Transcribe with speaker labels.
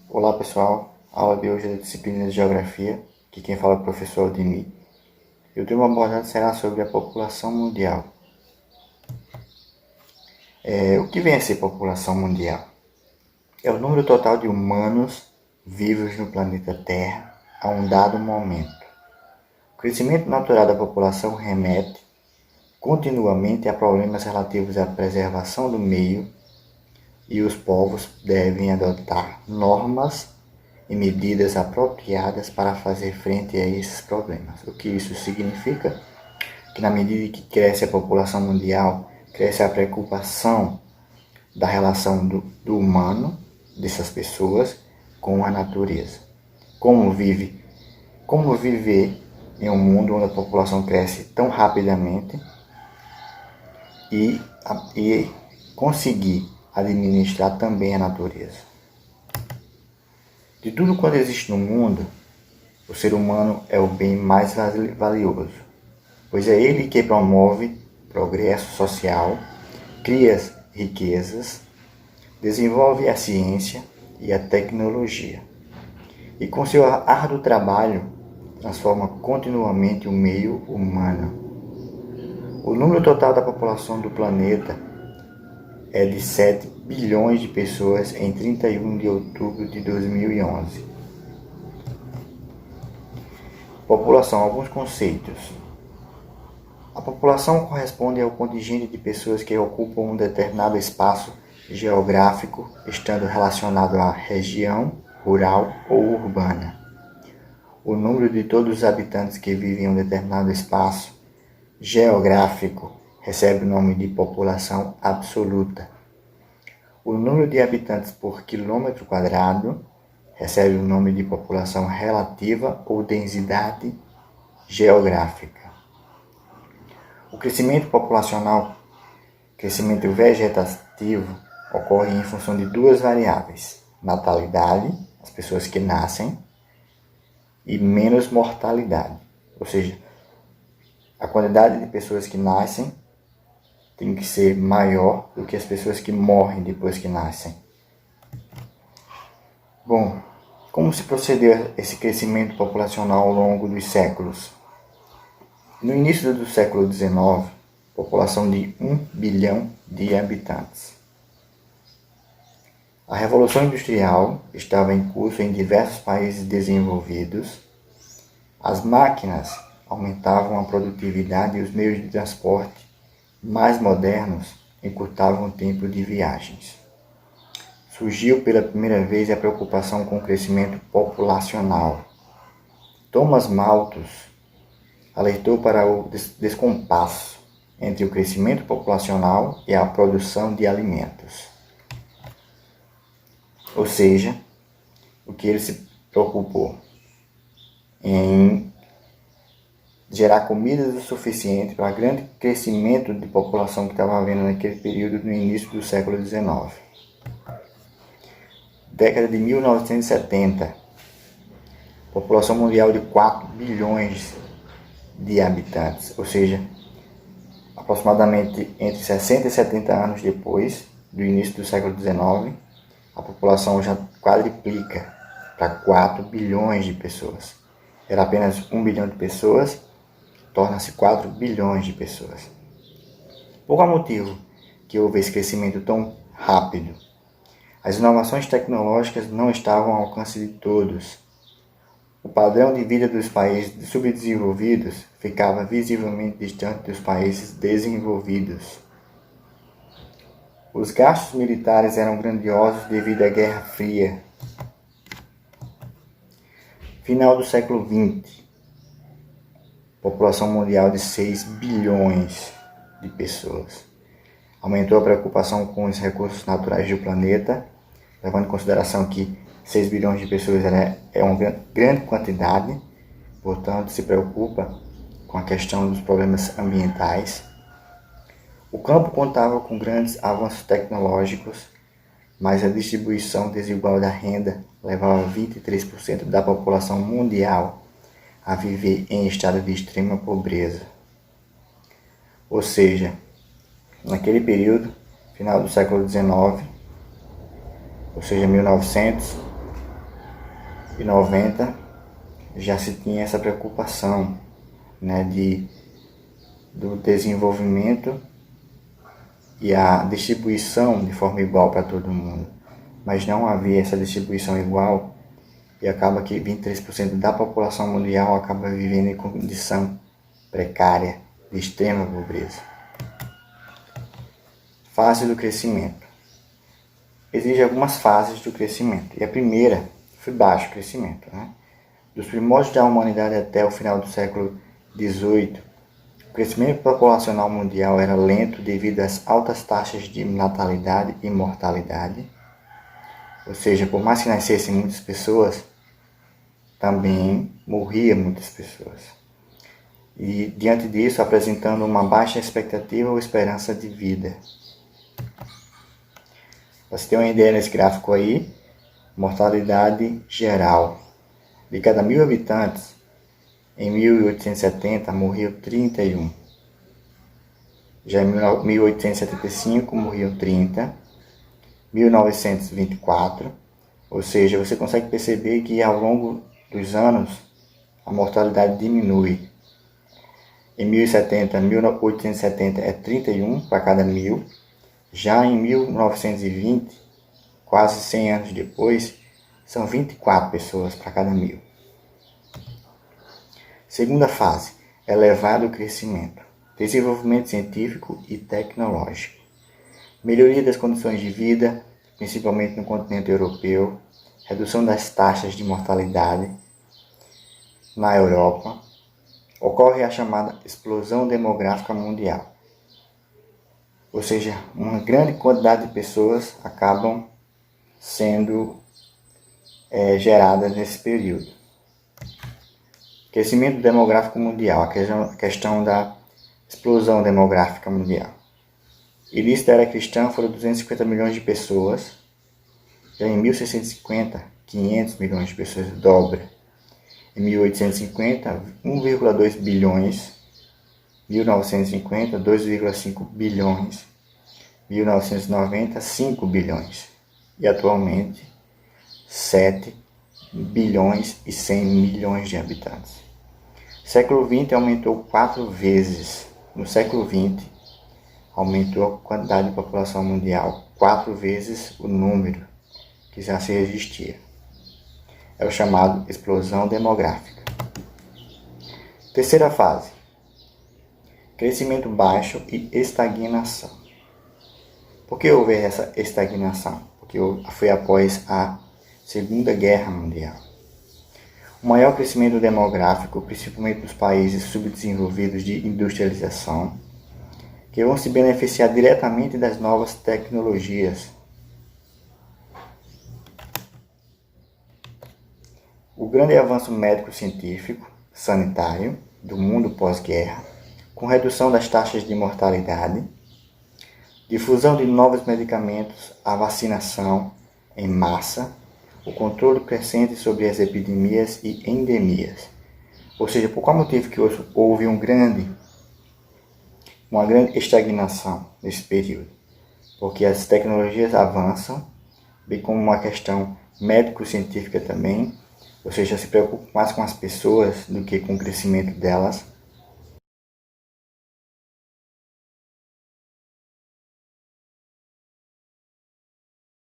Speaker 1: Olá pessoal, a aula de hoje é da disciplina de Geografia, que quem fala é o professor Aldemir. E o tema abordado será sobre a população mundial. O que vem a ser população mundial? É o número total de humanos vivos no planeta Terra a um dado momento. O crescimento natural da população remete continuamente a problemas relativos à preservação do meio e os povos devem adotar normas e medidas apropriadas para fazer frente a esses problemas. O que isso significa? Que na medida que cresce a população mundial, cresce a preocupação da relação do humano, dessas pessoas, com a natureza. Como viver em um mundo onde a população cresce tão rapidamente e conseguir administrar também a natureza. De tudo quanto existe no mundo, o ser humano é o bem mais valioso, pois é ele que promove progresso social, cria riquezas, desenvolve a ciência e a tecnologia. E com seu árduo trabalho, transforma continuamente o meio humano. O número total da população do planeta é de 7 bilhões de pessoas em 31 de outubro de 2011. População, alguns conceitos. A população corresponde ao contingente de pessoas que ocupam um determinado espaço geográfico, estando relacionado à região rural ou urbana. O número de todos os habitantes que vivem em um determinado espaço geográfico recebe o nome de população absoluta. O número de habitantes por quilômetro quadrado recebe o nome de população relativa ou densidade geográfica. O crescimento populacional, crescimento vegetativo, ocorre em função de duas variáveis: natalidade, as pessoas que nascem, e menos mortalidade, ou seja, a quantidade de pessoas que nascem tem que ser maior do que as pessoas que morrem depois que nascem. Bom, como se procedeu esse crescimento populacional ao longo dos séculos? No início do século XIX, população de 1 bilhão de habitantes. A Revolução Industrial estava em curso em diversos países desenvolvidos. As máquinas aumentavam a produtividade e os meios de transporte mais modernos encurtavam o tempo de viagens. Surgiu pela primeira vez a preocupação com o crescimento populacional. Thomas Malthus alertou para o descompasso entre o crescimento populacional e a produção de alimentos. Ou seja, o que ele se preocupou em gerar comida o suficiente para o grande crescimento de população que estava havendo naquele período no início do século XIX. Década de 1970, população mundial de 4 bilhões de habitantes, ou seja, aproximadamente entre 60 e 70 anos depois do início do século XIX, a população já quadriplica para 4 bilhões de pessoas. Era apenas 1 bilhão de pessoas, torna-se 4 bilhões de pessoas. Por qual motivo que houve esse crescimento tão rápido? As inovações tecnológicas não estavam ao alcance de todos. O padrão de vida dos países subdesenvolvidos ficava visivelmente distante dos países desenvolvidos. Os gastos militares eram grandiosos devido à Guerra Fria. Final do século XX. População mundial de 6 bilhões de pessoas. Aumentou a preocupação com os recursos naturais do planeta, levando em consideração que 6 bilhões de pessoas é uma grande quantidade, portanto se preocupa com a questão dos problemas ambientais. O campo contava com grandes avanços tecnológicos, mas a distribuição desigual da renda levava 23% da população mundial a viver em estado de extrema pobreza. Ou seja, naquele período, final do século XIX, ou seja, 1900, 1990 já se tinha essa preocupação, né, do desenvolvimento e a distribuição de forma igual para todo mundo. Mas não havia essa distribuição igual e acaba que 23% da população mundial acaba vivendo em condição precária, de extrema pobreza. Fase do crescimento. Existem algumas fases do crescimento. E a primeira foi baixo crescimento, né? Dos primórdios da humanidade até o final do século XVIII, o crescimento populacional mundial era lento devido às altas taxas de natalidade e mortalidade. Ou seja, por mais que nascessem muitas pessoas, também morriam muitas pessoas. E diante disso, apresentando uma baixa expectativa ou esperança de vida. Você tem uma ideia nesse gráfico aí, mortalidade geral. De cada 1.000 habitantes, em 1870 morriam 31. Já em 1875 morriam 30. 1924, ou seja, você consegue perceber que ao longo dos anos a mortalidade diminui. Em 1870 é 31 para cada 1.000. Já em 1920, quase 100 anos depois, são 24 pessoas para cada 1.000. Segunda fase, elevado crescimento, desenvolvimento científico e tecnológico. Melhoria das condições de vida, principalmente no continente europeu, redução das taxas de mortalidade na Europa. Ocorre a chamada explosão demográfica mundial. Ou seja, uma grande quantidade de pessoas acabam sendo geradas nesse período. Crescimento demográfico mundial, a questão da explosão demográfica mundial. Início da era cristã foram 250 milhões de pessoas. Já em 1650, 500 milhões de pessoas, dobra. Em 1850, 1,2 bilhões. 1950, 2,5 bilhões. 1990, 5 bilhões. E atualmente, 7 bilhões e 100 milhões de habitantes. Século XX aumentou 4 vezes. No século XX, aumentou a quantidade de população mundial 4 vezes o número que já se existia. É o chamado explosão demográfica. Terceira fase, crescimento baixo e estagnação. Por que houve essa estagnação? Porque foi após a Segunda Guerra Mundial. O maior crescimento demográfico, principalmente nos países subdesenvolvidos de industrialização, que vão se beneficiar diretamente das novas tecnologias. O grande avanço médico-científico, sanitário, do mundo pós-guerra, com redução das taxas de mortalidade, difusão de novos medicamentos, a vacinação em massa, o controle crescente sobre as epidemias e endemias. Ou seja, por qual motivo que houve uma grande estagnação nesse período? Porque as tecnologias avançam, bem como uma questão médico-científica também, ou seja, se preocupa mais com as pessoas do que com o crescimento delas.